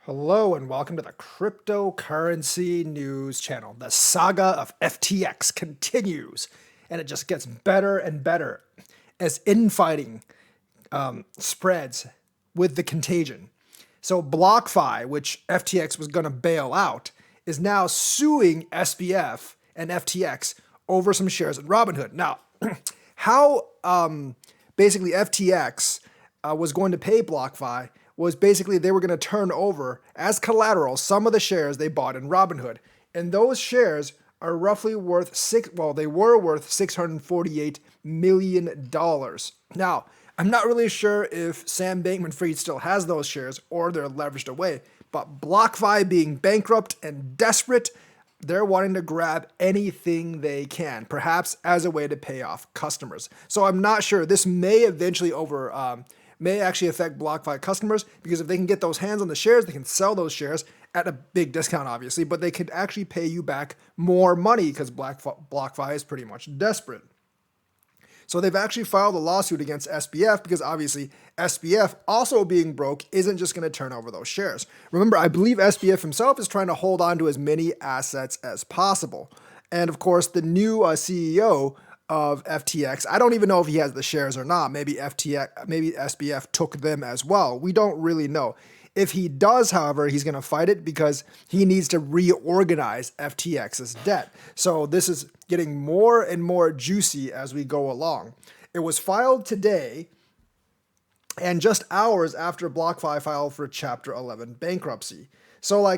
Hello and welcome to the cryptocurrency news channel. The saga of FTX continues and it just gets better and better as infighting spreads with the contagion. So BlockFi, which FTX was going to bail out, is now suing SBF and FTX over some shares in Robinhood. Now, how basically FTX was going to pay BlockFi was basically they were going to turn over as collateral some of the shares they bought in Robinhood. And those shares are roughly worth they were worth $648 million. Now, I'm not really sure if Sam Bankman-Fried still has those shares or they're leveraged away, but BlockFi being bankrupt and desperate, they're wanting to grab anything they can, perhaps as a way to pay off customers. So I'm not sure. This may eventually may actually affect BlockFi customers because if they can get those hands on the shares, they can sell those shares at a big discount, obviously, but they could actually pay you back more money because BlockFi is pretty much desperate. So they've actually filed a lawsuit against SBF because obviously SBF also being broke isn't just going to turn over those shares. Remember, I believe SBF himself is trying to hold on to as many assets as possible. And of course, the new CEO of FTX, I don't even know if he has the shares or not. Maybe SBF took them as well. We don't really know. If he does, however, he's going to fight it because he needs to reorganize FTX's debt. So this is getting more and more juicy as we go along. It was filed today and just hours after BlockFi filed for Chapter 11 bankruptcy. So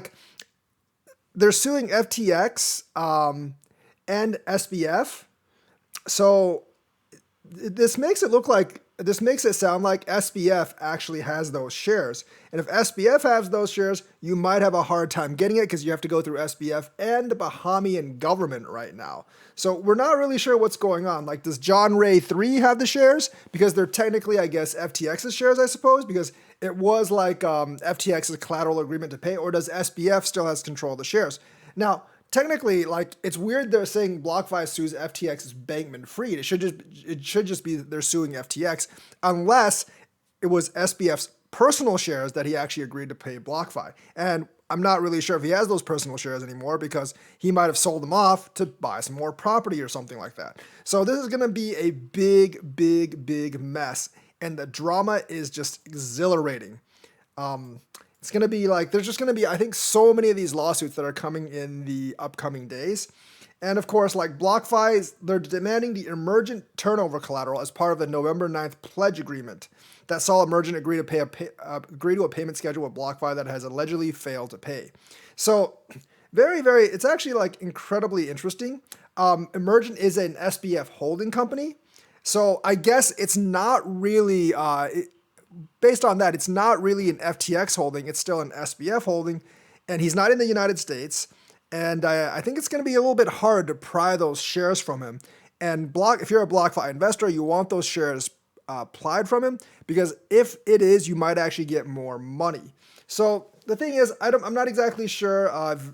they're suing FTX and SBF. So this makes it sound like SBF actually has those shares. And if SBF has those shares, you might have a hard time getting it because you have to go through SBF and the Bahamian government right now. So we're not really sure what's going on. Does John Ray 3 have the shares? Because they're technically, I guess, FTX's shares, I suppose, because it was FTX's collateral agreement to pay, or does SBF still has control of the shares? Now, technically, it's weird they're saying BlockFi sues FTX's Bankman-Fried. It should just be they're suing FTX, unless it was SBF's personal shares that he actually agreed to pay BlockFi. And I'm not really sure if he has those personal shares anymore because he might have sold them off to buy some more property or something like that. So this is going to be a big, big, big mess. And the drama is just exhilarating. It's going to be there's just going to be, I think, so many of these lawsuits that are coming in the upcoming days. And of course, BlockFi, they're demanding the emergent turnover collateral as part of the November 9th pledge agreement that saw Emergent agree to a payment schedule with BlockFi that has allegedly failed to pay. So it's actually incredibly interesting. Emergent is an SBF holding company. So I guess it's not really, based on that, it's not really an FTX holding. It's still an SBF holding. And he's not in the United States. And I think it's going to be a little bit hard to pry those shares from him. And if you're a BlockFi investor, you want those shares plied from him, because if it is, you might actually get more money. So the thing is, I'm not exactly sure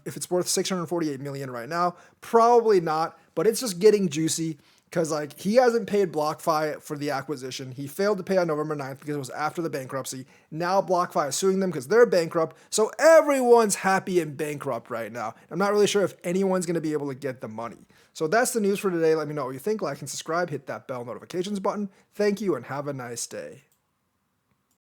if it's worth $648 million right now. Probably not, but it's just getting juicy because he hasn't paid BlockFi for the acquisition. He failed to pay on November 9th because it was after the bankruptcy. Now BlockFi is suing them because they're bankrupt. So everyone's happy and bankrupt right now. I'm not really sure if anyone's going to be able to get the money. So that's the news for today. Let me know what you think. Like and subscribe. Hit that bell notifications button. Thank you and have a nice day.